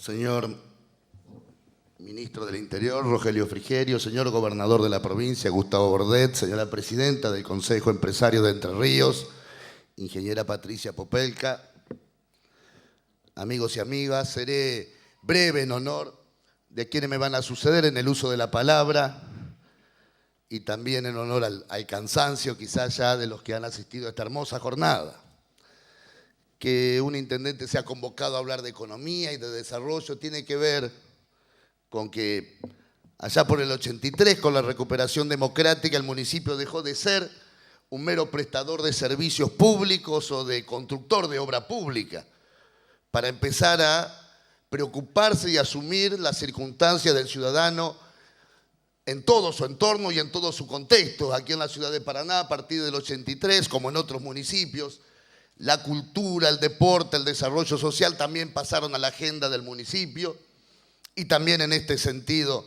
señor ministro del Interior, Rogelio Frigerio, señor gobernador de la provincia, Gustavo Bordet, señora presidenta del Consejo Empresario de Entre Ríos, ingeniera Patricia Popelka, amigos y amigas, seré breve en honor de quienes me van a suceder en el uso de la palabra y también en honor al cansancio quizás ya de los que han asistido a esta hermosa jornada. Que un intendente sea convocado a hablar de economía y de desarrollo tiene que ver con que allá por el 83, con la recuperación democrática, el municipio dejó de ser un mero prestador de servicios públicos o de constructor de obra pública, para empezar a preocuparse y asumir las circunstancias del ciudadano en todo su entorno y en todo su contexto. Aquí en la ciudad de Paraná, a partir del 83, como en otros municipios, la cultura, el deporte, el desarrollo social también pasaron a la agenda del municipio. Y también en este sentido,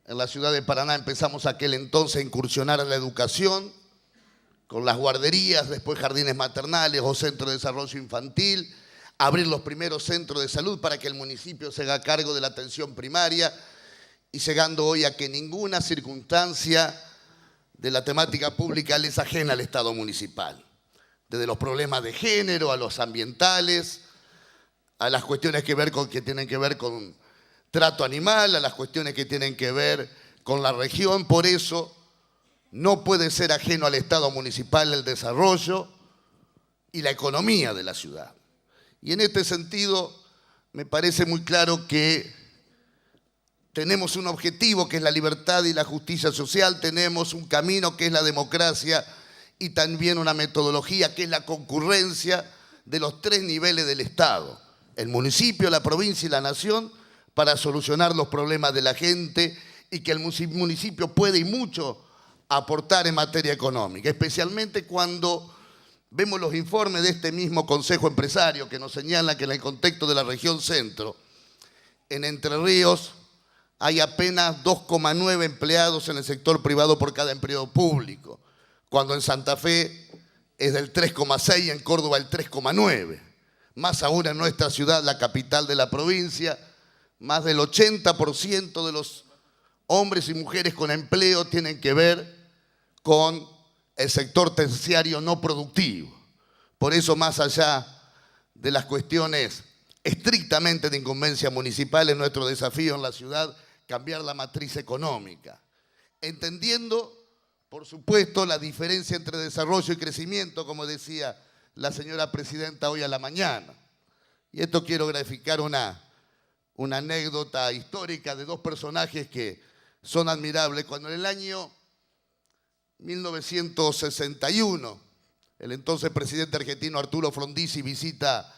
en la ciudad de Paraná empezamos aquel entonces a incursionar en la educación, con las guarderías, después jardines maternales o centros de desarrollo infantil, abrir los primeros centros de salud para que el municipio se haga cargo de la atención primaria y llegando hoy a que ninguna circunstancia de la temática pública les ajena al Estado municipal. Desde los problemas de género, a los ambientales, a las cuestiones que tienen que ver con trato animal, a las cuestiones que tienen que ver con la región. Por eso no puede ser ajeno al Estado municipal el desarrollo y la economía de la ciudad. Y en este sentido me parece muy claro que tenemos un objetivo que es la libertad y la justicia social, tenemos un camino que es la democracia y también una metodología que es la concurrencia de los tres niveles del Estado, el municipio, la provincia y la nación, para solucionar los problemas de la gente y que el municipio puede y mucho aportar en materia económica, especialmente cuando vemos los informes de este mismo Consejo Empresario que nos señala que en el contexto de la región centro, en Entre Ríos hay apenas 2,9 empleados en el sector privado por cada empleado público, cuando en Santa Fe es del 3,6 y en Córdoba el 3,9. Más aún en nuestra ciudad, la capital de la provincia, más del 80% de los hombres y mujeres con empleo tienen que ver con el sector terciario no productivo. Por eso, más allá de las cuestiones estrictamente de incumbencia municipal, es nuestro desafío en la ciudad cambiar la matriz económica, entendiendo, por supuesto, la diferencia entre desarrollo y crecimiento, como decía la señora presidenta hoy a la mañana. Y esto quiero graficar una anécdota histórica de dos personajes que son admirables. Cuando en el año 1961, el entonces presidente argentino Arturo Frondizi visita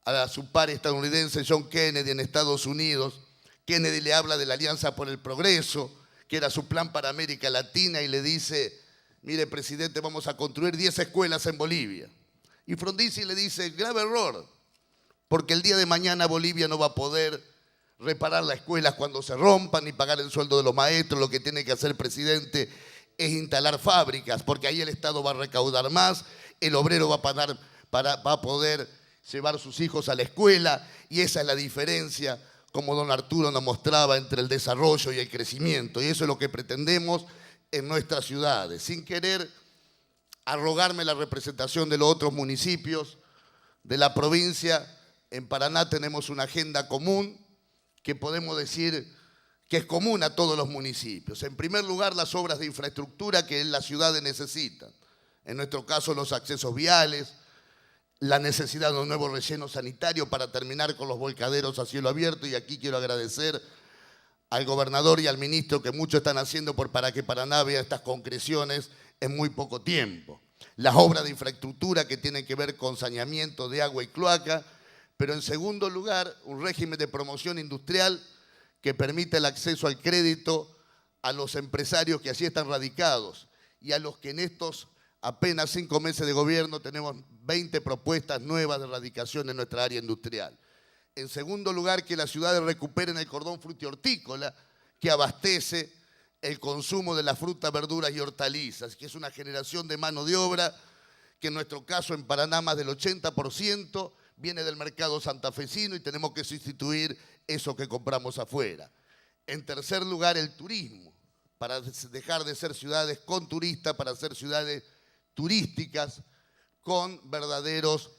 a su par estadounidense John Kennedy en Estados Unidos, Kennedy le habla de la Alianza por el Progreso, que era su plan para América Latina, y le dice: mire, presidente, vamos a construir 10 escuelas en Bolivia. Y Frondizi le dice: grave error, porque el día de mañana Bolivia no va a poder reparar las escuelas cuando se rompan ni pagar el sueldo de los maestros. Lo que tiene que hacer el presidente es instalar fábricas, porque ahí el Estado va a recaudar más, el obrero va a poder llevar a sus hijos a la escuela, y esa es la diferencia, como don Arturo nos mostraba, entre el desarrollo y el crecimiento. Y eso es lo que pretendemos en nuestras ciudades, sin querer arrogarme la representación de los otros municipios de la provincia. En Paraná tenemos una agenda común que podemos decir que es común a todos los municipios. En primer lugar, las obras de infraestructura que las ciudades necesitan. En nuestro caso, los accesos viales, la necesidad de un nuevo relleno sanitario para terminar con los volcaderos a cielo abierto. Y aquí quiero agradecer al gobernador y al ministro que mucho están haciendo para que Paraná vea estas concreciones en muy poco tiempo. Las obras de infraestructura que tienen que ver con saneamiento de agua y cloaca, pero en segundo lugar, un régimen de promoción industrial que permita el acceso al crédito a los empresarios que allí están radicados y a los que en estos apenas 5 meses de gobierno tenemos 20 propuestas nuevas de radicación en nuestra área industrial. En segundo lugar, que las ciudades recuperen el cordón frutihortícola que abastece el consumo de la fruta, verduras y hortalizas, que es una generación de mano de obra que en nuestro caso en Paraná más del 80% viene del mercado santafesino y tenemos que sustituir eso que compramos afuera. En tercer lugar, el turismo, para dejar de ser ciudades con turistas, para ser ciudades turísticas con verdaderos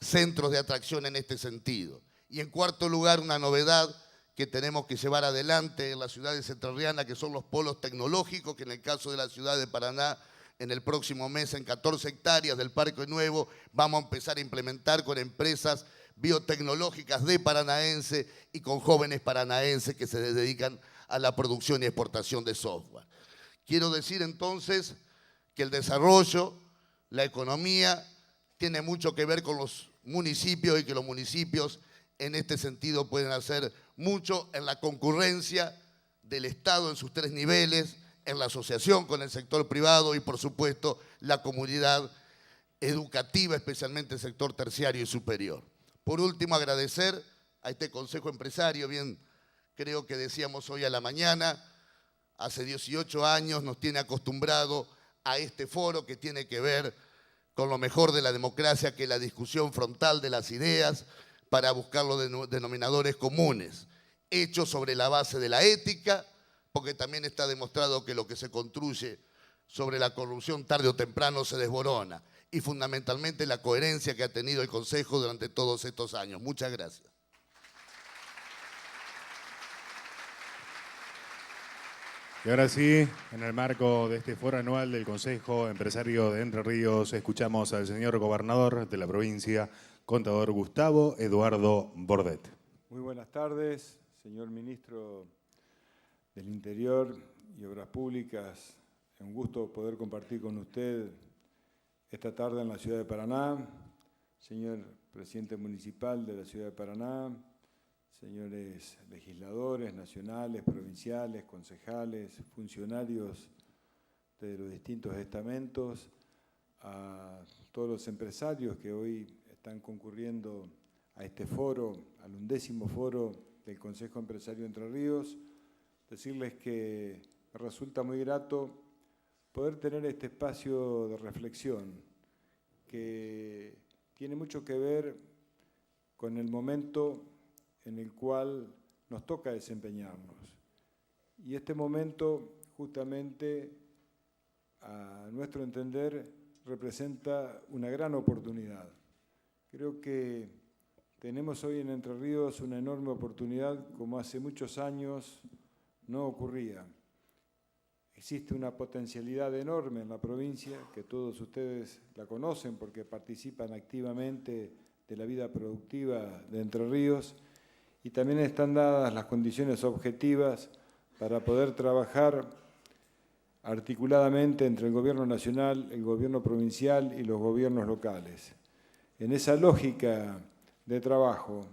centros de atracción en este sentido. Y en cuarto lugar, una novedad que tenemos que llevar adelante en las ciudades entrerrianas, que son los polos tecnológicos, que en el caso de la ciudad de Paraná, en el próximo mes, en 14 hectáreas del Parque Nuevo, vamos a empezar a implementar con empresas biotecnológicas de paranaense y con jóvenes paranaenses que se dedican a la producción y exportación de software. Quiero decir entonces que el desarrollo, la economía, tiene mucho que ver con los municipios y que los municipios en este sentido pueden hacer mucho en la concurrencia del Estado en sus tres niveles, en la asociación con el sector privado y, por supuesto, la comunidad educativa, especialmente el sector terciario y superior. Por último, agradecer a este Consejo Empresario, bien creo que decíamos hoy a la mañana, hace 18 años nos tiene acostumbrado a este foro que tiene que ver con lo mejor de la democracia, que es la discusión frontal de las ideas para buscar los denominadores comunes, hechos sobre la base de la ética, porque también está demostrado que lo que se construye sobre la corrupción tarde o temprano se desborona, y fundamentalmente la coherencia que ha tenido el Consejo durante todos estos años. Muchas gracias. Y ahora sí, en el marco de este foro anual del Consejo Empresario de Entre Ríos, escuchamos al señor gobernador de la provincia, contador Gustavo Eduardo Bordet. Muy buenas tardes, señor ministro del Interior y Obras Públicas. Es un gusto poder compartir con usted esta tarde en la ciudad de Paraná. Señor presidente municipal de la ciudad de Paraná, señores legisladores nacionales, provinciales, concejales, funcionarios de los distintos estamentos, a todos los empresarios que hoy están concurriendo a este foro, al 11º foro del Consejo Empresario de Entre Ríos, decirles que me resulta muy grato poder tener este espacio de reflexión que tiene mucho que ver con el momento en el cual nos toca desempeñarnos. Y este momento, justamente, a nuestro entender, representa una gran oportunidad. Creo que tenemos hoy en Entre Ríos una enorme oportunidad como hace muchos años no ocurría. Existe una potencialidad enorme en la provincia, que todos ustedes la conocen porque participan activamente de la vida productiva de Entre Ríos, y también están dadas las condiciones objetivas para poder trabajar articuladamente entre el gobierno nacional, el gobierno provincial y los gobiernos locales. En esa lógica de trabajo,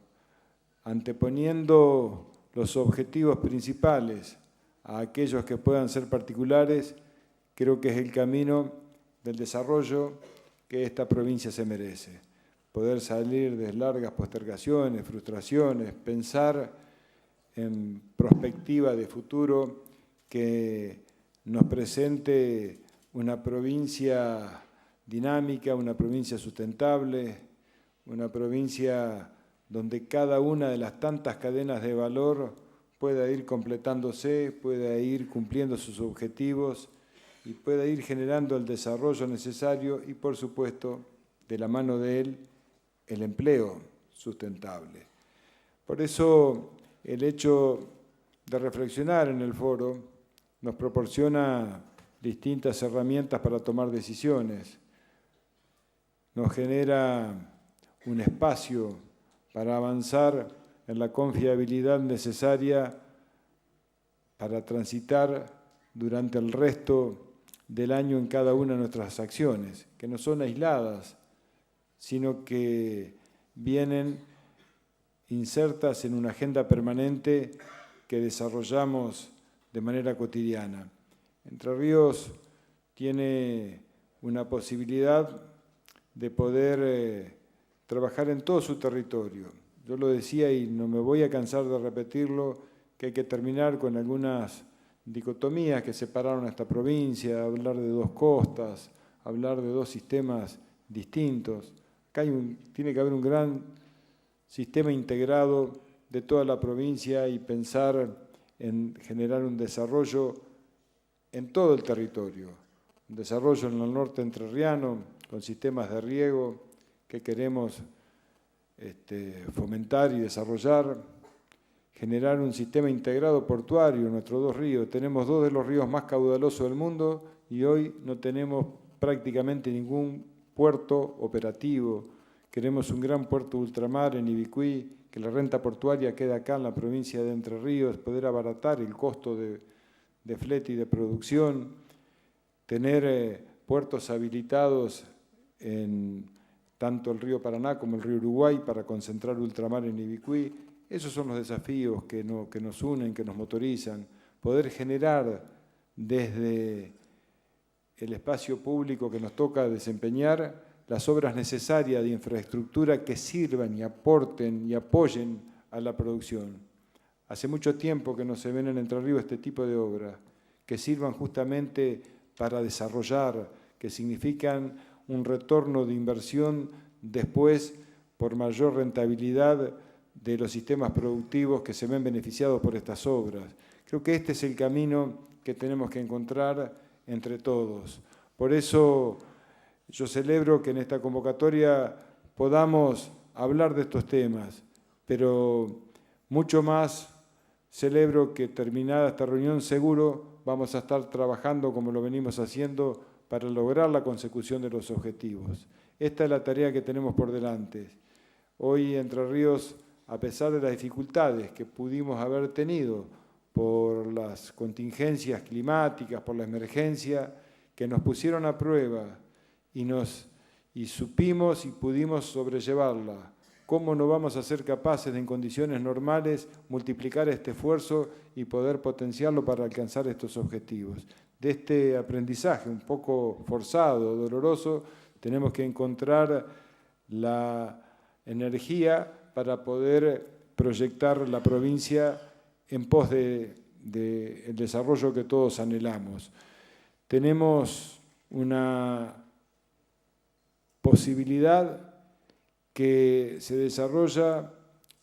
anteponiendo los objetivos principales a aquellos que puedan ser particulares, creo que es el camino del desarrollo que esta provincia se merece. Poder salir de largas postergaciones, frustraciones, pensar en perspectiva de futuro que nos presente una provincia dinámica, una provincia sustentable, una provincia donde cada una de las tantas cadenas de valor pueda ir completándose, pueda ir cumpliendo sus objetivos y pueda ir generando el desarrollo necesario y, por supuesto, de la mano de él, el empleo sustentable. Por eso, el hecho de reflexionar en el foro nos proporciona distintas herramientas para tomar decisiones, nos genera un espacio para avanzar en la confiabilidad necesaria para transitar durante el resto del año en cada una de nuestras acciones, que no son aisladas, sino que vienen insertas en una agenda permanente que desarrollamos de manera cotidiana. Entre Ríos tiene una posibilidad de poder trabajar en todo su territorio. Yo lo decía y no me voy a cansar de repetirlo, que hay que terminar con algunas dicotomías que separaron a esta provincia, hablar de dos costas, hablar de dos sistemas distintos. Acá tiene que haber un gran sistema integrado de toda la provincia y pensar en generar un desarrollo en todo el territorio. Un desarrollo en el norte entrerriano, con sistemas de riego que queremos fomentar y desarrollar, generar un sistema integrado portuario en nuestros dos ríos. Tenemos dos de los ríos más caudalosos del mundo y hoy no tenemos prácticamente ningún puerto operativo. Queremos un gran puerto de ultramar en Ibicuí, que la renta portuaria quede acá en la provincia de Entre Ríos, poder abaratar el costo de flete y de producción, tener puertos habilitados en tanto el río Paraná como el río Uruguay para concentrar ultramar en Ibicuí. Esos son los desafíos que nos unen, que nos motorizan. Poder generar desde el espacio público que nos toca desempeñar las obras necesarias de infraestructura que sirvan y aporten y apoyen a la producción. Hace mucho tiempo que no se ven en Entre Ríos este tipo de obras, que sirvan justamente para desarrollar, que significan un retorno de inversión después por mayor rentabilidad de los sistemas productivos que se ven beneficiados por estas obras. Creo que este es el camino que tenemos que encontrar entre todos. Por eso yo celebro que en esta convocatoria podamos hablar de estos temas, pero mucho más celebro que terminada esta reunión seguro vamos a estar trabajando como lo venimos haciendo para lograr la consecución de los objetivos. Esta es la tarea que tenemos por delante. Hoy Entre Ríos, a pesar de las dificultades que pudimos haber tenido por las contingencias climáticas, por la emergencia, que nos pusieron a prueba y supimos y pudimos sobrellevarla. ¿Cómo no vamos a ser capaces de, en condiciones normales, multiplicar este esfuerzo y poder potenciarlo para alcanzar estos objetivos? De este aprendizaje un poco forzado, doloroso, tenemos que encontrar la energía para poder proyectar la provincia en pos del desarrollo que todos anhelamos. Tenemos una posibilidad que se desarrolla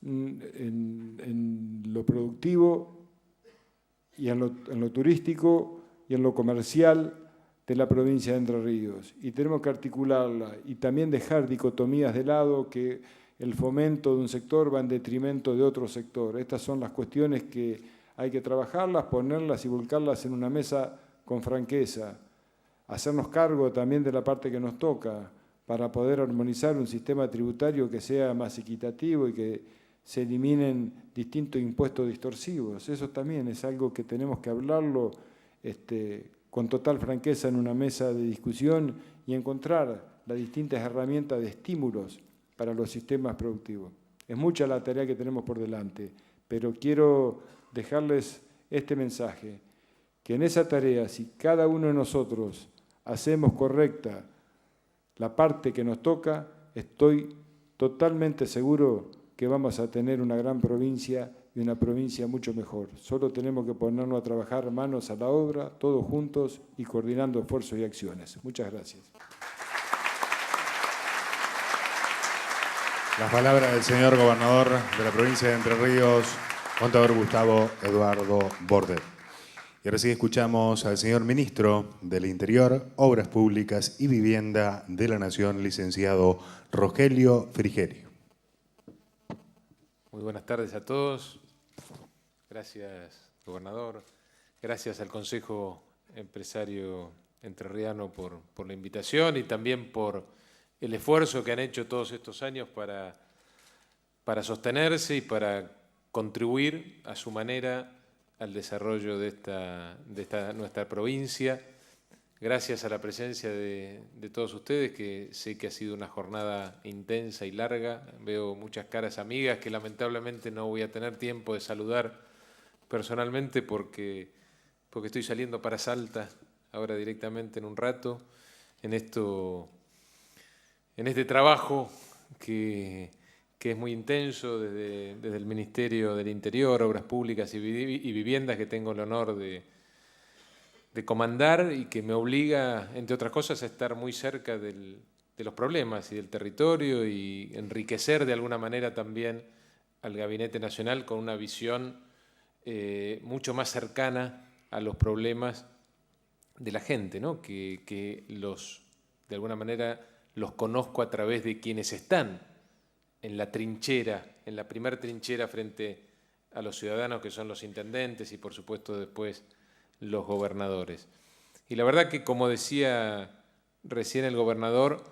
en lo productivo y en lo turístico y en lo comercial de la provincia de Entre Ríos. Y tenemos que articularla y también dejar dicotomías de lado, que el fomento de un sector va en detrimento de otro sector. Estas son las cuestiones que hay que trabajarlas, ponerlas y volcarlas en una mesa con franqueza. Hacernos cargo también de la parte que nos toca para poder armonizar un sistema tributario que sea más equitativo y que se eliminen distintos impuestos distorsivos. Eso también es algo que tenemos que hablarlo con total franqueza en una mesa de discusión y encontrar las distintas herramientas de estímulos para los sistemas productivos. Es mucha la tarea que tenemos por delante, pero quiero dejarles este mensaje, que en esa tarea, si cada uno de nosotros hacemos correcta la parte que nos toca, estoy totalmente seguro que vamos a tener una gran provincia y una provincia mucho mejor. Solo tenemos que ponernos a trabajar manos a la obra, todos juntos y coordinando esfuerzos y acciones. Muchas gracias. Las palabras del señor gobernador de la provincia de Entre Ríos, contador Gustavo Eduardo Bordet. Y ahora sí escuchamos al señor ministro del Interior, Obras Públicas y Vivienda de la Nación, licenciado Rogelio Frigerio. Muy buenas tardes a todos. Gracias, gobernador. Gracias al Consejo Empresario Entrerriano por la invitación y también por el esfuerzo que han hecho todos estos años para sostenerse y para contribuir a su manera al desarrollo de nuestra provincia. Gracias a la presencia de todos ustedes, que sé que ha sido una jornada intensa y larga. Veo muchas caras amigas que lamentablemente no voy a tener tiempo de saludar personalmente porque estoy saliendo para Salta ahora directamente en un rato, en este trabajo que es muy intenso desde el Ministerio del Interior, Obras Públicas y Viviendas, que tengo el honor de comandar y que me obliga, entre otras cosas, a estar muy cerca de los problemas y del territorio y enriquecer de alguna manera también al Gabinete Nacional con una visión mucho más cercana a los problemas de la gente, ¿no? que de alguna manera los conozco a través de quienes están en la trinchera, en la primera trinchera frente a los ciudadanos, que son los intendentes y por supuesto después los gobernadores. Y la verdad que, como decía recién el gobernador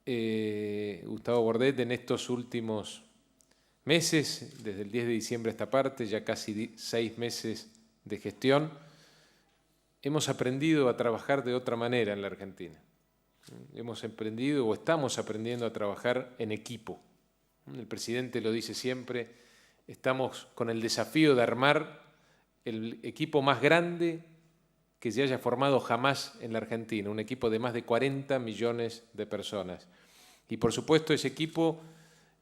Gustavo Bordet, en estos últimos meses, desde el 10 de diciembre a esta parte, ya casi 6 meses de gestión, hemos aprendido a trabajar de otra manera en la Argentina. Hemos aprendido o estamos aprendiendo a trabajar en equipo. El presidente lo dice siempre, estamos con el desafío de armar el equipo más grande que se haya formado jamás en la Argentina, un equipo de más de 40 millones de personas. Y por supuesto ese equipo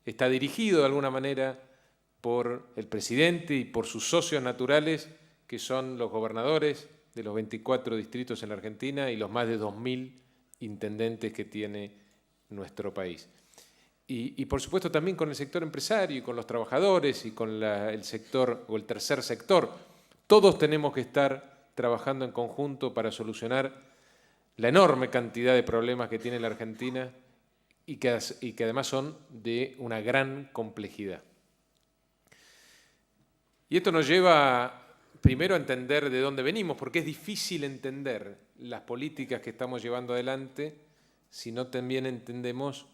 está dirigido de alguna manera por el presidente y por sus socios naturales, que son los gobernadores de los 24 distritos en la Argentina y los más de 2.000 intendentes que tiene nuestro país. Y por supuesto también con el sector empresario y con los trabajadores y con el sector o el tercer sector. Todos tenemos que estar trabajando en conjunto para solucionar la enorme cantidad de problemas que tiene la Argentina y que además son de una gran complejidad. Y esto nos lleva primero a entender de dónde venimos, porque es difícil entender las políticas que estamos llevando adelante si no también entendemos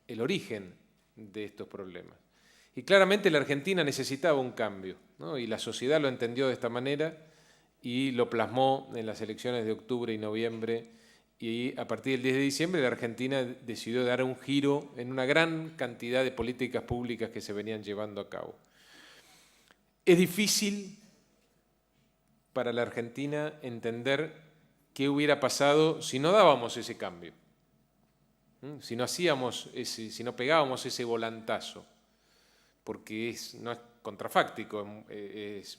el origen de estos problemas. Y claramente la Argentina necesitaba un cambio, ¿no? Y la sociedad lo entendió de esta manera y lo plasmó en las elecciones de octubre y noviembre, y a partir del 10 de diciembre la Argentina decidió dar un giro en una gran cantidad de políticas públicas que se venían llevando a cabo. Es difícil para la Argentina entender qué hubiera pasado si no dábamos ese cambio, si no pegábamos ese volantazo, porque no es contrafáctico, es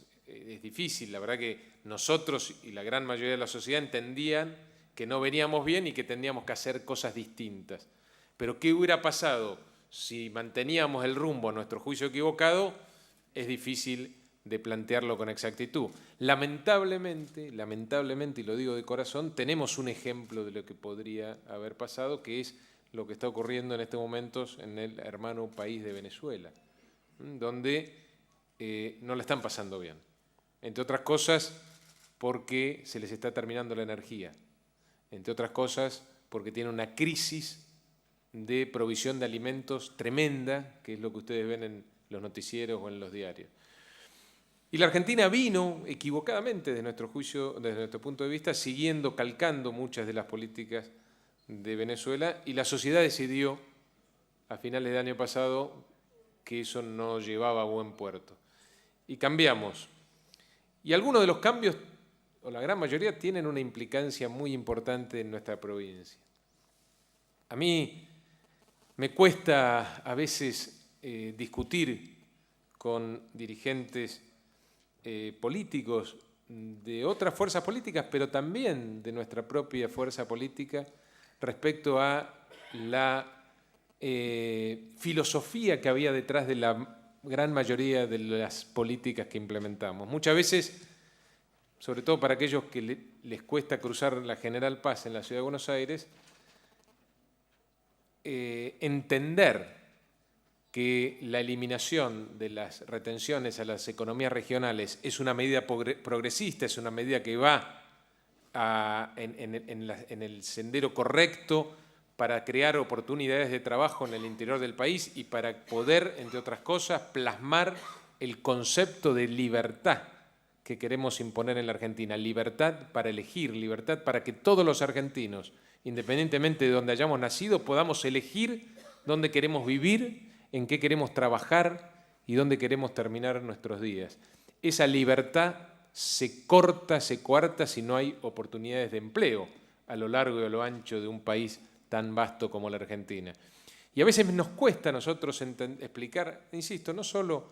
difícil. La verdad que nosotros y la gran mayoría de la sociedad entendían que no veníamos bien y que teníamos que hacer cosas distintas. Pero qué hubiera pasado si manteníamos el rumbo a nuestro juicio equivocado, es difícil de plantearlo con exactitud. Lamentablemente, y lo digo de corazón, tenemos un ejemplo de lo que podría haber pasado, que es lo que está ocurriendo en estos momentos en el hermano país de Venezuela, donde no la están pasando bien. Entre otras cosas, porque se les está terminando la energía. Entre otras cosas, porque tiene una crisis de provisión de alimentos tremenda, que es lo que ustedes ven en los noticieros o en los diarios. Y la Argentina vino, equivocadamente, desde nuestro juicio, desde nuestro punto de vista, calcando muchas de las políticas de Venezuela, y la sociedad decidió, a finales del año pasado, que eso no llevaba a buen puerto. Y cambiamos. Y algunos de los cambios, o la gran mayoría, tienen una implicancia muy importante en nuestra provincia. A mí me cuesta a veces discutir con dirigentes políticos de otras fuerzas políticas, pero también de nuestra propia fuerza política, respecto a la filosofía que había detrás de la gran mayoría de las políticas que implementamos. Muchas veces, sobre todo para aquellos que les cuesta cruzar la General Paz en la Ciudad de Buenos Aires, entender que la eliminación de las retenciones a las economías regionales es una medida progresista, es una medida que va en el sendero correcto para crear oportunidades de trabajo en el interior del país y para poder, entre otras cosas, plasmar el concepto de libertad que queremos imponer en la Argentina. Libertad para elegir, libertad para que todos los argentinos, independientemente de donde hayamos nacido, podamos elegir dónde queremos vivir, en qué queremos trabajar y dónde queremos terminar nuestros días. Esa libertad se corta, se coarta si no hay oportunidades de empleo a lo largo y a lo ancho de un país tan vasto como la Argentina. Y a veces nos cuesta a nosotros explicar, insisto, no solo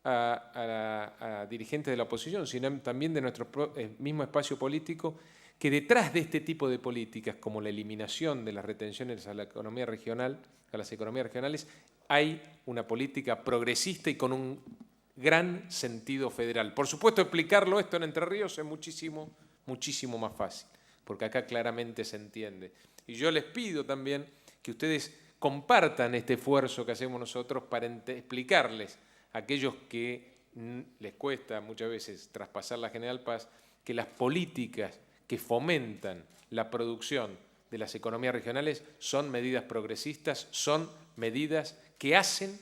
a dirigentes de la oposición, sino también de nuestro mismo espacio político, que detrás de este tipo de políticas, como la eliminación de las retenciones a la economía regional, a las economías regionales, hay una política progresista y con un gran sentido federal. Por supuesto, explicarlo esto en Entre Ríos es muchísimo, muchísimo más fácil, porque acá claramente se entiende. Y yo les pido también que ustedes compartan este esfuerzo que hacemos nosotros para explicarles a aquellos que les cuesta muchas veces traspasar la General Paz, que las políticas que fomentan la producción de las economías regionales son medidas progresistas, son medidas que hacen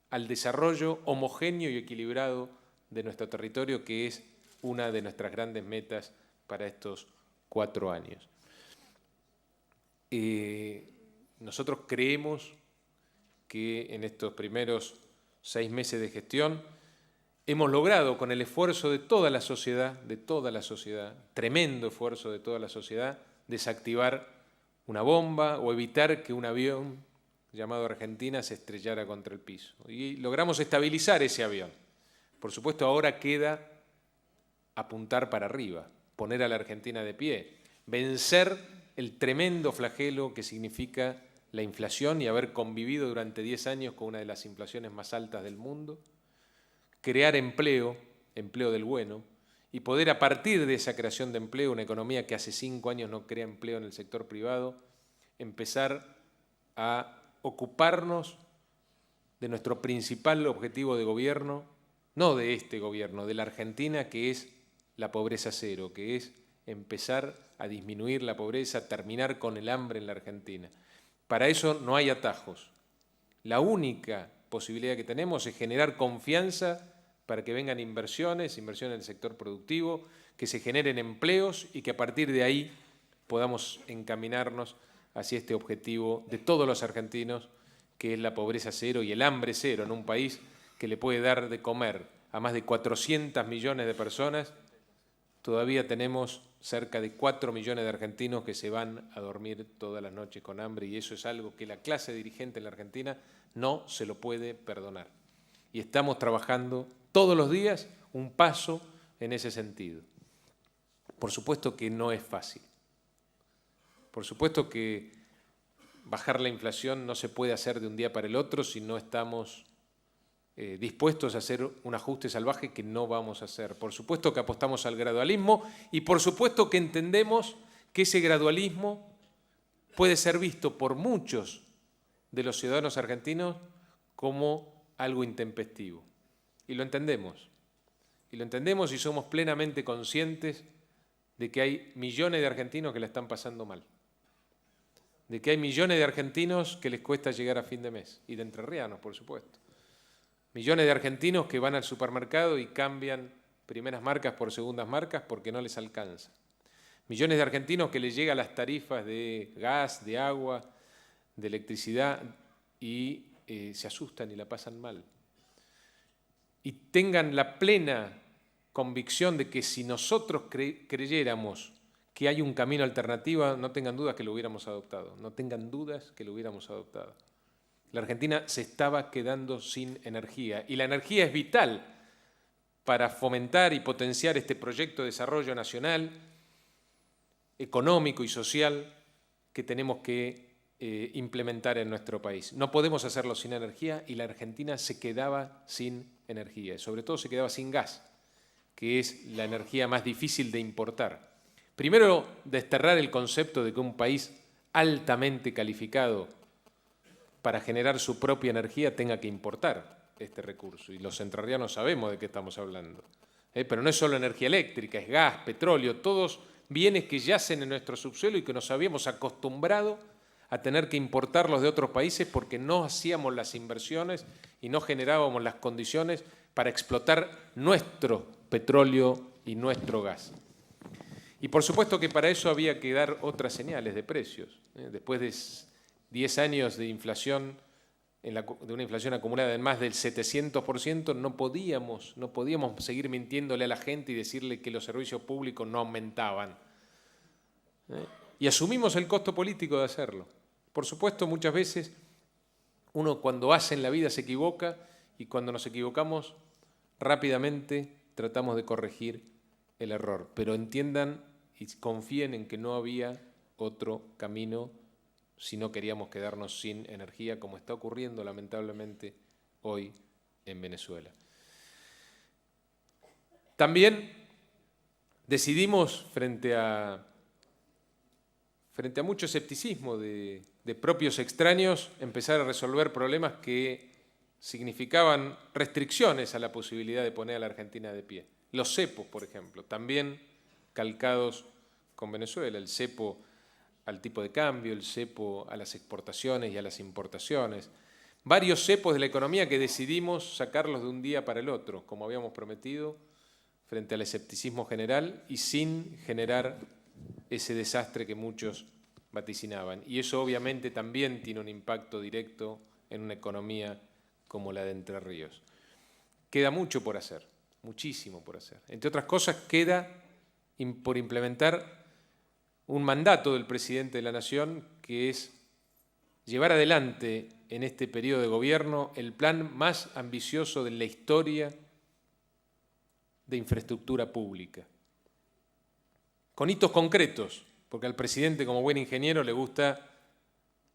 al desarrollo homogéneo y equilibrado de nuestro territorio, que es una de nuestras grandes metas para estos 4 años. Nosotros creemos que en estos primeros 6 meses de gestión hemos logrado, con el esfuerzo de toda la sociedad, tremendo esfuerzo de toda la sociedad, desactivar una bomba o evitar que un avión llamado Argentina se estrellara contra el piso. Y logramos estabilizar ese avión. Por supuesto, ahora queda apuntar para arriba, poner a la Argentina de pie, vencer el tremendo flagelo que significa la inflación y haber convivido durante 10 años con una de las inflaciones más altas del mundo, crear empleo, empleo del bueno, y poder a partir de esa creación de empleo, una economía que hace 5 años no crea empleo en el sector privado, empezar a ocuparnos de nuestro principal objetivo de gobierno, no de este gobierno, de la Argentina, que es la pobreza cero, que es empezar a disminuir la pobreza, terminar con el hambre en la Argentina. Para eso no hay atajos. La única posibilidad que tenemos es generar confianza para que vengan inversiones en el sector productivo, que se generen empleos y que a partir de ahí podamos encaminarnos hacia este objetivo de todos los argentinos, que es la pobreza cero y el hambre cero en un país que le puede dar de comer a más de 400 millones de personas. Todavía tenemos cerca de 4 millones de argentinos que se van a dormir todas las noches con hambre, y eso es algo que la clase dirigente en la Argentina no se lo puede perdonar. Y estamos trabajando todos los días un paso en ese sentido. Por supuesto que no es fácil. Por supuesto que bajar la inflación no se puede hacer de un día para el otro si no estamos dispuestos a hacer un ajuste salvaje, que no vamos a hacer. Por supuesto que apostamos al gradualismo y por supuesto que entendemos que ese gradualismo puede ser visto por muchos de los ciudadanos argentinos como algo intempestivo. Y lo entendemos. Y lo entendemos y somos plenamente conscientes de que hay millones de argentinos que la están pasando mal. De que hay millones de argentinos que les cuesta llegar a fin de mes. Y de entrerrianos, por supuesto. Millones de argentinos que van al supermercado y cambian primeras marcas por segundas marcas porque no les alcanza. Millones de argentinos que les llegan las tarifas de gas, de agua, de electricidad y se asustan y la pasan mal. Y tengan la plena convicción de que si nosotros creyéramos que hay un camino alternativo, no tengan dudas que lo hubiéramos adoptado. No tengan dudas que lo hubiéramos adoptado. La Argentina se estaba quedando sin energía y la energía es vital para fomentar y potenciar este proyecto de desarrollo nacional, económico y social que tenemos que implementar en nuestro país. No podemos hacerlo sin energía y la Argentina se quedaba sin energía, y sobre todo se quedaba sin gas, que es la energía más difícil de importar. Primero, desterrar el concepto de que un país altamente calificado para generar su propia energía tenga que importar este recurso. Y los entrerrianos sabemos de qué estamos hablando. Pero no es solo energía eléctrica, es gas, petróleo, todos bienes que yacen en nuestro subsuelo y que nos habíamos acostumbrado a tener que importarlos de otros países porque no hacíamos las inversiones y no generábamos las condiciones para explotar nuestro petróleo y nuestro gas. Y por supuesto que para eso había que dar otras señales de precios. Después de 10 años de inflación, de una inflación acumulada en más del 700%, no podíamos seguir mintiéndole a la gente y decirle que los servicios públicos no aumentaban. Y asumimos el costo político de hacerlo. Por supuesto, muchas veces uno cuando hace en la vida se equivoca y cuando nos equivocamos rápidamente tratamos de corregir el error. Pero entiendan y confíen en que no había otro camino si no queríamos quedarnos sin energía, como está ocurriendo lamentablemente hoy en Venezuela. También decidimos, frente a mucho escepticismo de propios extraños, empezar a resolver problemas que significaban restricciones a la posibilidad de poner a la Argentina de pie. Los cepos, por ejemplo, también calcados con Venezuela, el cepo al tipo de cambio, el cepo a las exportaciones y a las importaciones. Varios cepos de la economía que decidimos sacarlos de un día para el otro, como habíamos prometido, frente al escepticismo general y sin generar ese desastre que muchos vaticinaban. Y eso obviamente también tiene un impacto directo en una economía como la de Entre Ríos. Queda mucho por hacer, muchísimo por hacer. Entre otras cosas, queda por implementar un mandato del presidente de la Nación, que es llevar adelante en este periodo de gobierno el plan más ambicioso de la historia de infraestructura pública, con hitos concretos, porque al presidente, como buen ingeniero, le gusta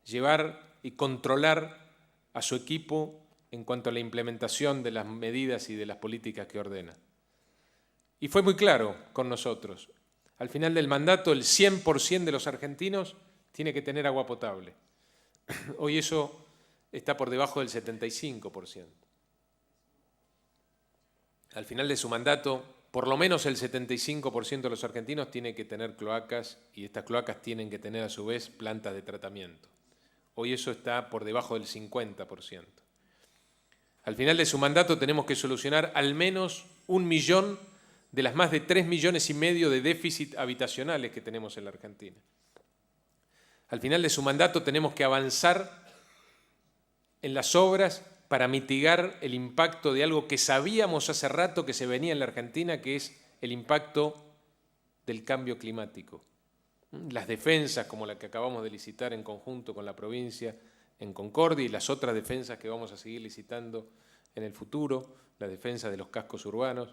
llevar y controlar a su equipo en cuanto a la implementación de las medidas y de las políticas que ordena. Y fue muy claro con nosotros. Al final del mandato, el 100% de los argentinos tiene que tener agua potable. Hoy eso está por debajo del 75%. Al final de su mandato, por lo menos el 75% de los argentinos tiene que tener cloacas y estas cloacas tienen que tener a su vez plantas de tratamiento. Hoy eso está por debajo del 50%. Al final de su mandato tenemos que solucionar al menos 1 millón de las más de 3,5 millones de déficit habitacionales que tenemos en la Argentina. Al final de su mandato tenemos que avanzar en las obras para mitigar el impacto de algo que sabíamos hace rato que se venía en la Argentina, que es el impacto del cambio climático. Las defensas, como la que acabamos de licitar en conjunto con la provincia en Concordia, y las otras defensas que vamos a seguir licitando en el futuro, la defensa de los cascos urbanos,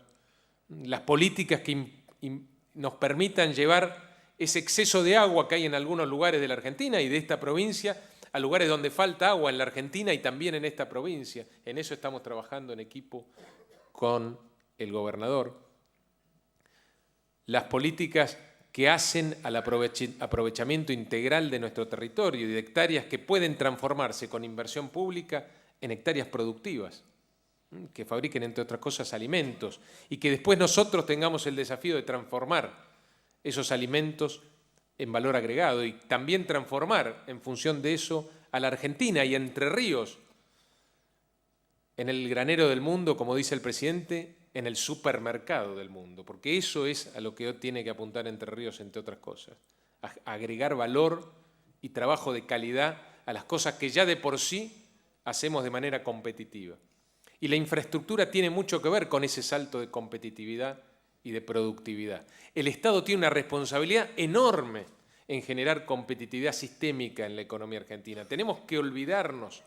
las políticas que nos permitan llevar ese exceso de agua que hay en algunos lugares de la Argentina y de esta provincia a lugares donde falta agua en la Argentina y también en esta provincia. En eso estamos trabajando en equipo con el gobernador. Las políticas que hacen al aprovechamiento integral de nuestro territorio y de hectáreas que pueden transformarse con inversión pública en hectáreas productivas, que fabriquen, entre otras cosas, alimentos, y que después nosotros tengamos el desafío de transformar esos alimentos en valor agregado y también transformar en función de eso a la Argentina y a Entre Ríos en el granero del mundo, como dice el presidente, en el supermercado del mundo, porque eso es a lo que tiene que apuntar Entre Ríos, entre otras cosas, a agregar valor y trabajo de calidad a las cosas que ya de por sí hacemos de manera competitiva. Y la infraestructura tiene mucho que ver con ese salto de competitividad y de productividad. El Estado tiene una responsabilidad enorme en generar competitividad sistémica en la economía argentina. Tenemos que olvidarnos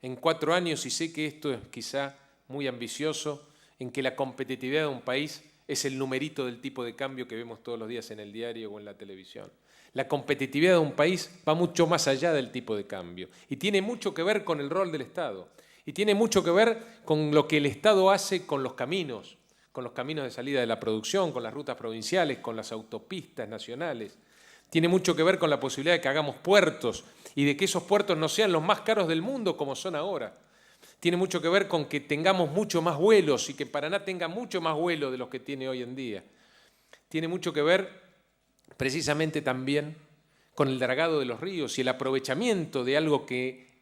en 4 años, y sé que esto es quizá muy ambicioso, en que la competitividad de un país es el numerito del tipo de cambio que vemos todos los días en el diario o en la televisión. La competitividad de un país va mucho más allá del tipo de cambio y tiene mucho que ver con el rol del Estado y tiene mucho que ver con lo que el Estado hace con los caminos de salida de la producción, con las rutas provinciales, con las autopistas nacionales. Tiene mucho que ver con la posibilidad de que hagamos puertos y de que esos puertos no sean los más caros del mundo como son ahora. Tiene mucho que ver con que tengamos mucho más vuelos y que Paraná tenga mucho más vuelos de los que tiene hoy en día. Tiene mucho que ver precisamente también con el dragado de los ríos y el aprovechamiento de algo que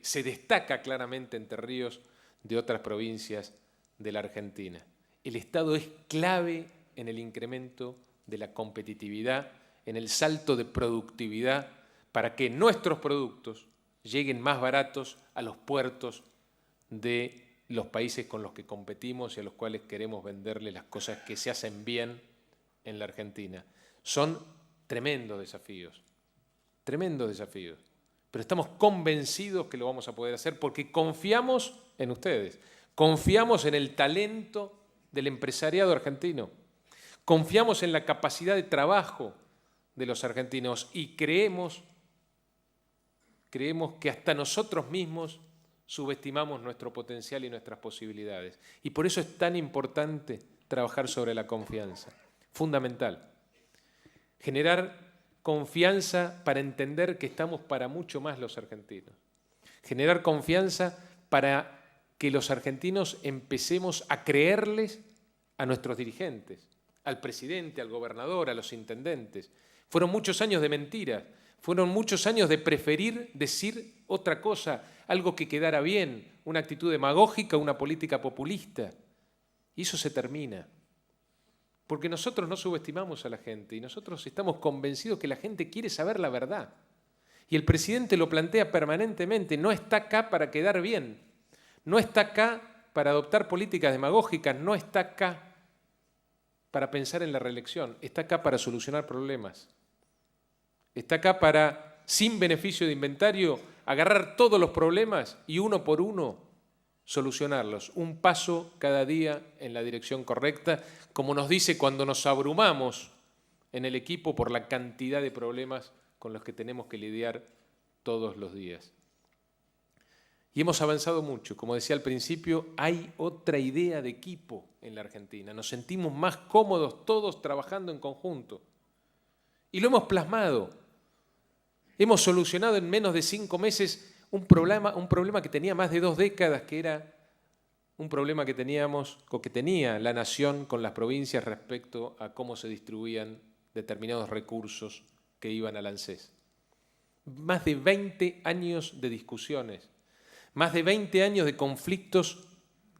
se destaca claramente Entre Ríos de otras provincias de la Argentina. El Estado es clave en el incremento de la competitividad, en el salto de productividad, para que nuestros productos lleguen más baratos a los puertos de los países con los que competimos y a los cuales queremos venderle las cosas que se hacen bien en la Argentina. Son tremendos desafíos, pero estamos convencidos que lo vamos a poder hacer porque confiamos en ustedes, confiamos en el talento del empresariado argentino, confiamos en la capacidad de trabajo de los argentinos y creemos creemos que hasta nosotros mismos subestimamos nuestro potencial y nuestras posibilidades. Y por eso es tan importante trabajar sobre la confianza. Fundamental. Generar confianza para entender que estamos para mucho más los argentinos. Generar confianza para que los argentinos empecemos a creerles a nuestros dirigentes, al presidente, al gobernador, a los intendentes. Fueron muchos años de mentiras, fueron muchos años de preferir decir otra cosa, algo que quedara bien, una actitud demagógica, una política populista. Y eso se termina. Porque nosotros no subestimamos a la gente y nosotros estamos convencidos que la gente quiere saber la verdad. Y el presidente lo plantea permanentemente, no está acá para quedar bien, no está acá para adoptar políticas demagógicas, no está acá para pensar en la reelección, está acá para solucionar problemas. Está acá para, sin beneficio de inventario, agarrar todos los problemas y uno por uno solucionarlos. Un paso cada día en la dirección correcta, como nos dice cuando nos abrumamos en el equipo por la cantidad de problemas con los que tenemos que lidiar todos los días. Y hemos avanzado mucho. Como decía al principio, hay otra idea de equipo en la Argentina. Nos sentimos más cómodos todos trabajando en conjunto. Y lo hemos plasmado. Hemos solucionado en menos de 5 meses un problema que tenía más de 2 décadas, que era un problema que teníamos, o que tenía la nación con las provincias respecto a cómo se distribuían determinados recursos que iban al ANSES. Más de 20 años de discusiones, más de 20 años de conflictos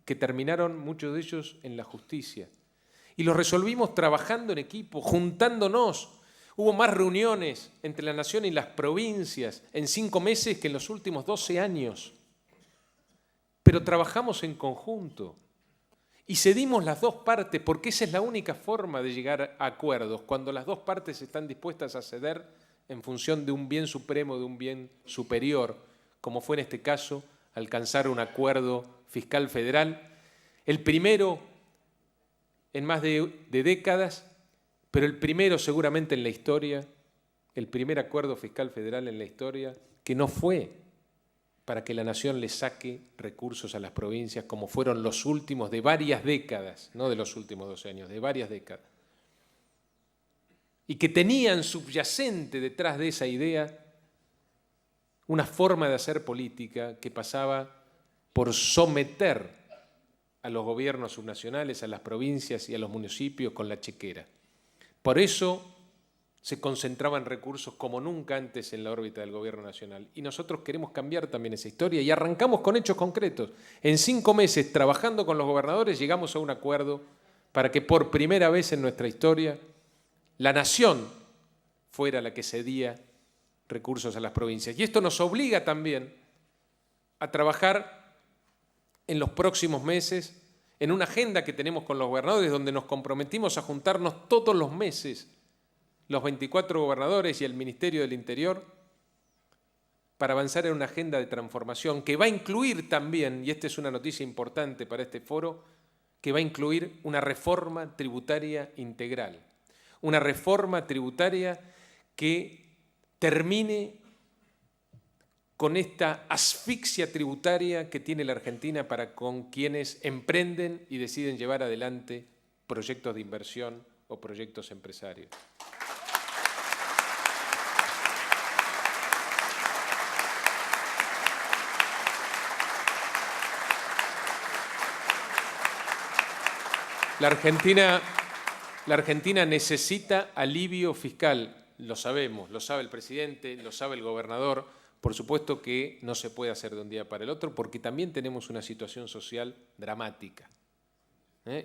que terminaron, muchos de ellos, en la justicia. Y los resolvimos trabajando en equipo, juntándonos. Hubo más reuniones entre la nación y las provincias en 5 meses que en los últimos 12 años. Pero trabajamos en conjunto y cedimos las dos partes, porque esa es la única forma de llegar a acuerdos, cuando las dos partes están dispuestas a ceder en función de un bien supremo, de un bien superior, como fue en este caso alcanzar un acuerdo fiscal federal, el primero en más de décadas, pero el primero seguramente en la historia, el primer acuerdo fiscal federal en la historia, que no fue para que la nación le saque recursos a las provincias, como fueron los últimos de varias décadas, no de los últimos 12 años, de varias décadas. Y que tenían subyacente detrás de esa idea una forma de hacer política que pasaba por someter a los gobiernos subnacionales, a las provincias y a los municipios con la chequera. Por eso se concentraban recursos como nunca antes en la órbita del gobierno nacional. Y nosotros queremos cambiar también esa historia y arrancamos con hechos concretos. En 5 meses, trabajando con los gobernadores, llegamos a un acuerdo para que por primera vez en nuestra historia la nación fuera la que cedía recursos a las provincias. Y esto nos obliga también a trabajar en los próximos meses en una agenda que tenemos con los gobernadores, donde nos comprometimos a juntarnos todos los meses, los 24 gobernadores y el Ministerio del Interior, para avanzar en una agenda de transformación que va a incluir también, y esta es una noticia importante para este foro, que va a incluir una reforma tributaria integral. Una reforma tributaria que termine con esta asfixia tributaria que tiene la Argentina para con quienes emprenden y deciden llevar adelante proyectos de inversión o proyectos empresarios. La Argentina necesita alivio fiscal, lo sabemos, lo sabe el presidente, lo sabe el gobernador. Por supuesto que no se puede hacer de un día para el otro, porque también tenemos una situación social dramática.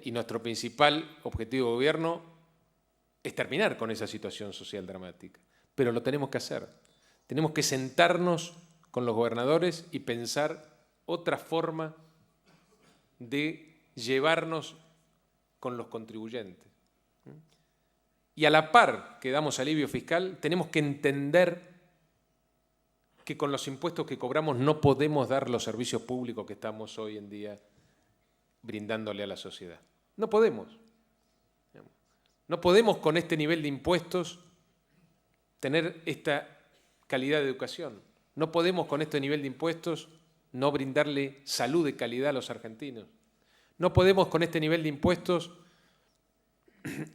Y nuestro principal objetivo de gobierno es terminar con esa situación social dramática. Pero lo tenemos que hacer. Tenemos que sentarnos con los gobernadores y pensar otra forma de llevarnos con los contribuyentes. Y a la par que damos alivio fiscal, tenemos que entender que con los impuestos que cobramos no podemos dar los servicios públicos que estamos hoy en día brindándole a la sociedad. No podemos. No podemos con este nivel de impuestos tener esta calidad de educación. No podemos con este nivel de impuestos no brindarle salud de calidad a los argentinos. No podemos con este nivel de impuestos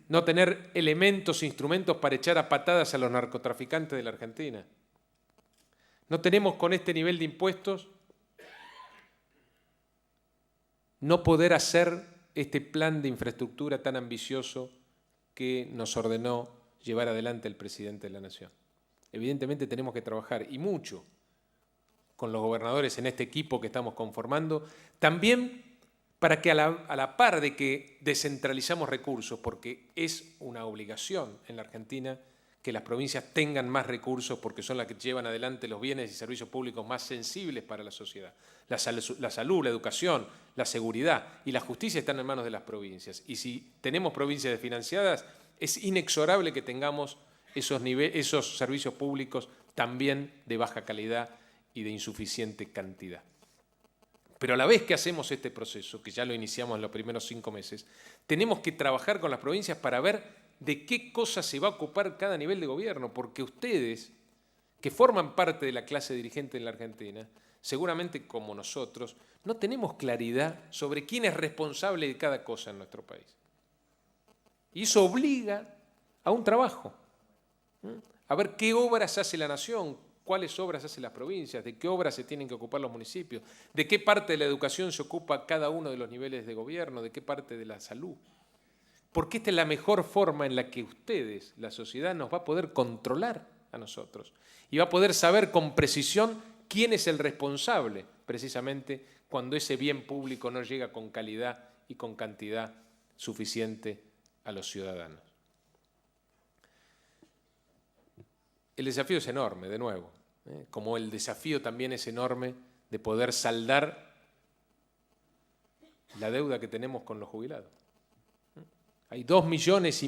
no tener elementos, instrumentos para echar a patadas a los narcotraficantes de la Argentina. No tenemos con este nivel de impuestos no poder hacer este plan de infraestructura tan ambicioso que nos ordenó llevar adelante el presidente de la Nación. Evidentemente tenemos que trabajar, y mucho, con los gobernadores en este equipo que estamos conformando, también para que a la par de que descentralizamos recursos, porque es una obligación en la Argentina que las provincias tengan más recursos porque son las que llevan adelante los bienes y servicios públicos más sensibles para la sociedad. La salud, la educación, la seguridad y la justicia están en manos de las provincias. Y si tenemos provincias desfinanciadas, es inexorable que tengamos esos servicios públicos también de baja calidad y de insuficiente cantidad. Pero a la vez que hacemos este proceso, que ya lo iniciamos en los primeros 5 meses, tenemos que trabajar con las provincias para ver de qué cosas se va a ocupar cada nivel de gobierno, porque ustedes, que forman parte de la clase dirigente en la Argentina, seguramente como nosotros, no tenemos claridad sobre quién es responsable de cada cosa en nuestro país. Y eso obliga a un trabajo, a ver qué obras hace la nación, cuáles obras hacen las provincias, de qué obras se tienen que ocupar los municipios, de qué parte de la educación se ocupa cada uno de los niveles de gobierno, de qué parte de la salud. Porque esta es la mejor forma en la que ustedes, la sociedad, nos va a poder controlar a nosotros y va a poder saber con precisión quién es el responsable, precisamente cuando ese bien público no llega con calidad y con cantidad suficiente a los ciudadanos. El desafío es enorme, de nuevo, como el desafío también es enorme de poder saldar la deuda que tenemos con los jubilados. Hay 2,5 millones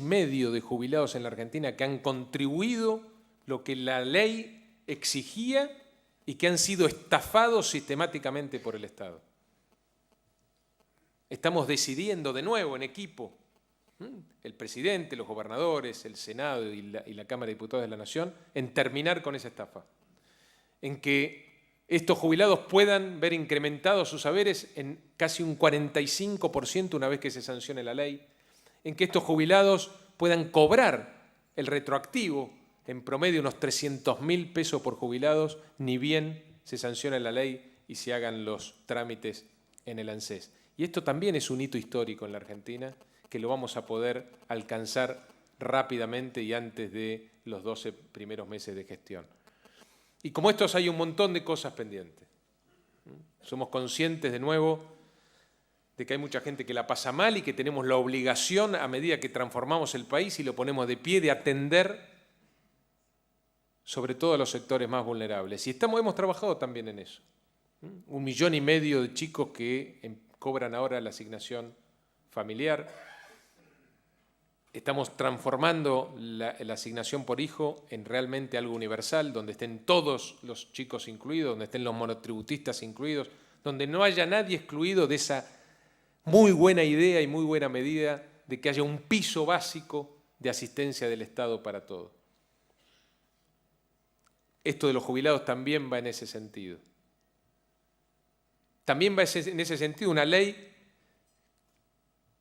de jubilados en la Argentina que han contribuido lo que la ley exigía y que han sido estafados sistemáticamente por el Estado. Estamos decidiendo de nuevo en equipo, el presidente, los gobernadores, el Senado y la Cámara de Diputados de la Nación, en terminar con esa estafa, en que estos jubilados puedan ver incrementados sus haberes en casi un 45% una vez que se sancione la ley, en que estos jubilados puedan cobrar el retroactivo, en promedio unos 300.000 pesos por jubilados, ni bien se sancione la ley y se hagan los trámites en el ANSES. Y esto también es un hito histórico en la Argentina, que lo vamos a poder alcanzar rápidamente y antes de los 12 primeros meses de gestión. Y como estos hay un montón de cosas pendientes. Somos conscientes de nuevo de que hay mucha gente que la pasa mal y que tenemos la obligación, a medida que transformamos el país y lo ponemos de pie, de atender sobre todo a los sectores más vulnerables. Y hemos trabajado también en eso. 1,5 millones de chicos que cobran ahora la asignación familiar. Estamos transformando la asignación por hijo en realmente algo universal, donde estén todos los chicos incluidos, donde estén los monotributistas incluidos, donde no haya nadie excluido de esa muy buena idea y muy buena medida de que haya un piso básico de asistencia del Estado para todos. Esto de los jubilados también va en ese sentido. También va en ese sentido una ley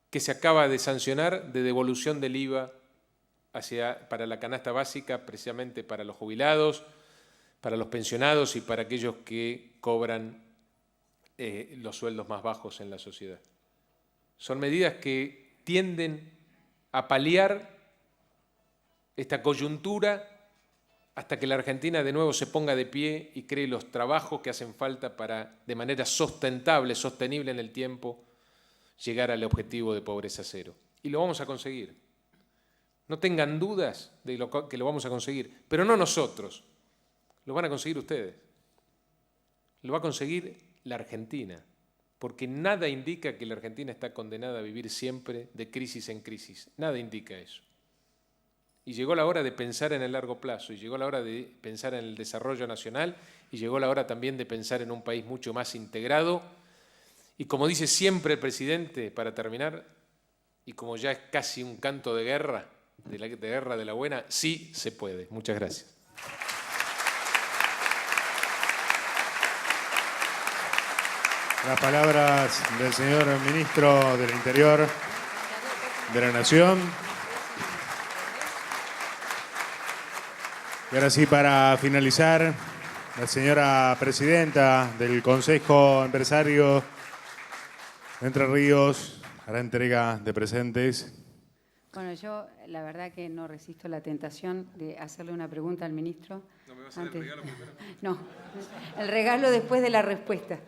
que se acaba de sancionar de devolución del IVA para la canasta básica, precisamente para los jubilados, para los pensionados y para aquellos que cobran los sueldos más bajos en la sociedad. Son medidas que tienden a paliar esta coyuntura hasta que la Argentina de nuevo se ponga de pie y cree los trabajos que hacen falta para, de manera sustentable, sostenible en el tiempo, llegar al objetivo de pobreza cero. Y lo vamos a conseguir. No tengan dudas de que lo vamos a conseguir, pero no nosotros. Lo van a conseguir ustedes. Lo va a conseguir la Argentina, porque nada indica que la Argentina está condenada a vivir siempre de crisis en crisis. Nada indica eso. Y llegó la hora de pensar en el largo plazo, y llegó la hora de pensar en el desarrollo nacional, y llegó la hora también de pensar en un país mucho más integrado. Y como dice siempre el presidente, para terminar, y como ya es casi un canto de guerra, de guerra de la buena, sí se puede. Muchas gracias. Las palabras del señor Ministro del Interior de la Nación. Y ahora sí, para finalizar, la señora Presidenta del Consejo Empresario de Entre Ríos hará entrega de presentes. Bueno, yo la verdad que no resisto la tentación de hacerle una pregunta al ministro. ¿No me vas a hacer el regalo primero? No, el regalo después de la respuesta.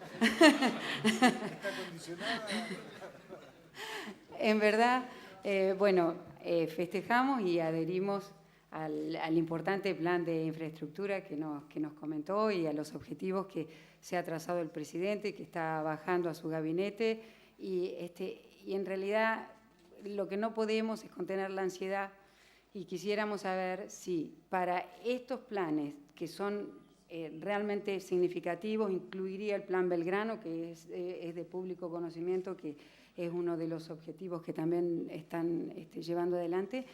En verdad, festejamos y adherimos al importante plan de infraestructura que nos comentó y a los objetivos que se ha trazado el presidente, que está bajando a su gabinete y en realidad lo que no podemos es contener la ansiedad y quisiéramos saber si para estos planes que son realmente significativos, incluiría el Plan Belgrano, que es de público conocimiento, que es uno de los objetivos que también están llevando adelante.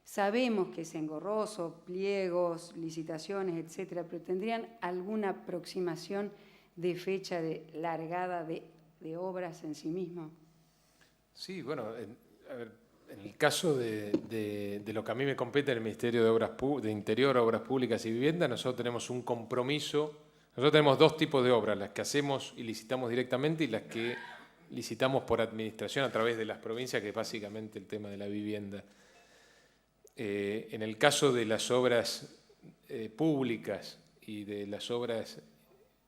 Sabemos que es engorroso, pliegos, licitaciones, etcétera, pero ¿tendrían alguna aproximación de fecha de largada de obras en sí mismo? Sí, bueno, en el caso de lo que a mí me compete en el Ministerio de Interior, Obras Públicas y Vivienda, nosotros tenemos un compromiso. Nosotros tenemos dos tipos de obras, las que hacemos y licitamos directamente y las que licitamos por administración a través de las provincias, que es básicamente el tema de la vivienda. En el caso de las obras públicas y de las obras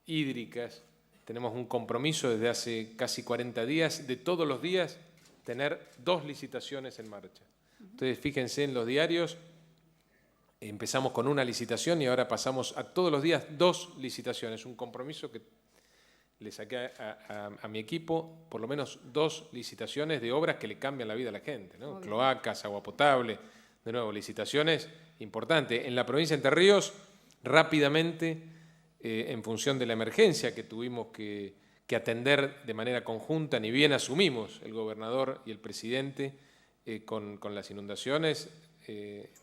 hídricas, tenemos un compromiso desde hace casi 40 días, de todos los días, tener 2 licitaciones en marcha. Ustedes fíjense en los diarios, empezamos con una licitación y ahora pasamos a todos los días 2 licitaciones, un compromiso que le saqué a mi equipo, por lo menos 2 licitaciones de obras que le cambian la vida a la gente, ¿no? Cloacas, agua potable, de nuevo, licitaciones importantes. En la provincia de Entre Ríos, rápidamente, en función de la emergencia que tuvimos que atender de manera conjunta, ni bien asumimos el gobernador y el presidente con las inundaciones,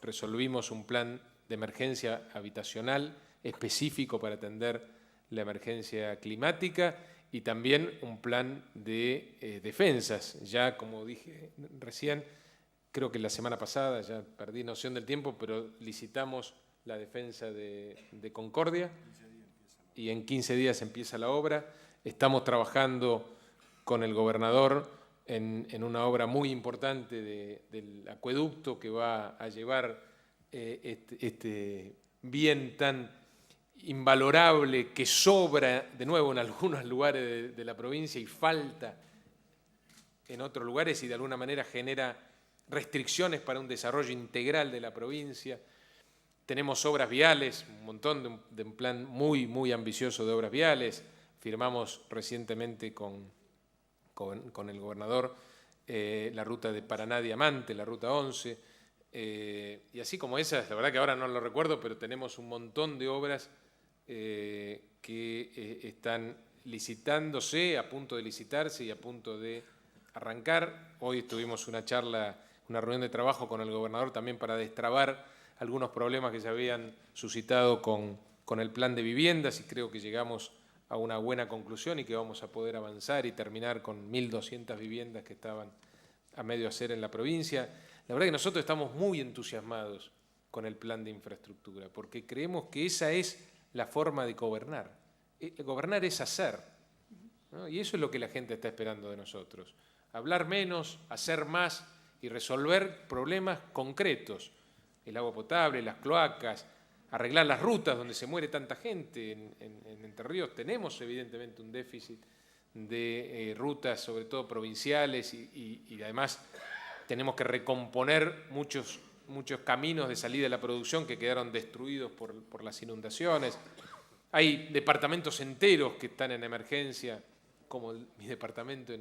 resolvimos un plan de emergencia habitacional específico para atender la emergencia climática y también un plan de defensas. Ya, como dije recién, creo que la semana pasada, ya perdí noción del tiempo, pero licitamos la defensa de Concordia y en 15 días empieza la obra. Estamos trabajando con el gobernador en una obra muy importante del acueducto que va a llevar este bien tan invalorable que sobra de nuevo en algunos lugares de la provincia y falta en otros lugares y de alguna manera genera restricciones para un desarrollo integral de la provincia. Tenemos obras viales, un montón de un plan muy, muy ambicioso de obras viales. Firmamos recientemente con el gobernador la ruta de Paraná-Diamante, la ruta 11, y así como esas, la verdad que ahora no lo recuerdo, pero tenemos un montón de obras que están licitándose, a punto de licitarse y a punto de arrancar. Hoy tuvimos una charla, una reunión de trabajo con el gobernador también para destrabar algunos problemas que se habían suscitado con el plan de viviendas y creo que llegamos a una buena conclusión y que vamos a poder avanzar y terminar con 1.200 viviendas que estaban a medio hacer en la provincia. La verdad que nosotros estamos muy entusiasmados con el plan de infraestructura porque creemos que esa es la forma de gobernar. Gobernar es hacer, ¿no? Y eso es lo que la gente está esperando de nosotros. Hablar menos, hacer más y resolver problemas concretos. El agua potable, las cloacas, arreglar las rutas donde se muere tanta gente. En Entre Ríos tenemos evidentemente un déficit de rutas, sobre todo provinciales, y además tenemos que recomponer muchos caminos de salida de la producción que quedaron destruidos por las inundaciones. Hay departamentos enteros que están en emergencia, como mi departamento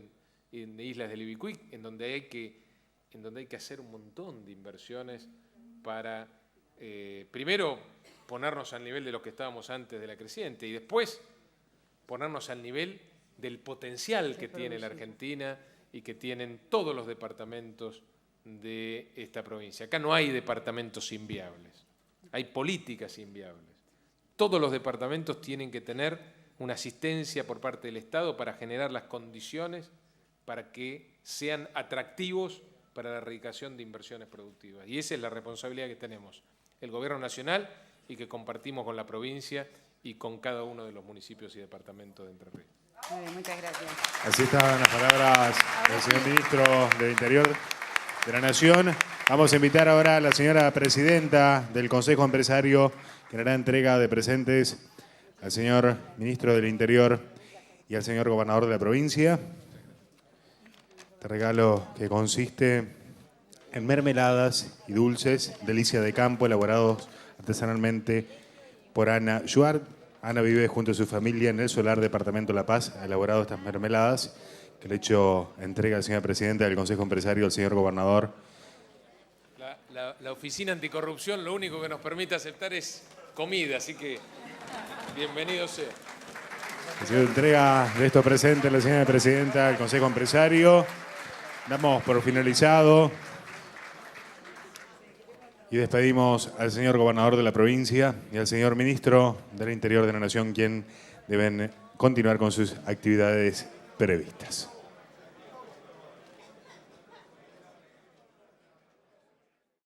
en Islas del Ibicuí, en donde hay que hacer un montón de inversiones para, primero, ponernos al nivel de los que estábamos antes de la creciente y después ponernos al nivel del potencial que tiene la Argentina y que tienen todos los departamentos de esta provincia. Acá no hay departamentos inviables, hay políticas inviables. Todos los departamentos tienen que tener una asistencia por parte del Estado para generar las condiciones para que sean atractivos para la erradicación de inversiones productivas. Y esa es la responsabilidad que tenemos el Gobierno Nacional y que compartimos con la provincia y con cada uno de los municipios y departamentos de Entre Ríos. Muy bien, muchas gracias. Así estaban las palabras del señor Ministro del Interior de la Nación. Vamos a invitar ahora a la señora Presidenta del Consejo Empresario, que hará entrega de presentes al señor Ministro del Interior y al señor Gobernador de la provincia. Este regalo que consiste en mermeladas y dulces, delicia de campo, elaborados artesanalmente por Ana Juart. Ana vive junto a su familia en el Solar, departamento La Paz. Ha elaborado estas mermeladas que le he hecho entrega al señor Presidente del Consejo Empresario, al señor Gobernador. La Oficina Anticorrupción lo único que nos permite aceptar es comida, así que bienvenido sea. Ha sido entrega de estos presentes a la señora Presidenta del Consejo Empresario. Damos por finalizado y despedimos al señor Gobernador de la provincia y al señor Ministro del Interior de la Nación, quien deben continuar con sus actividades previstas.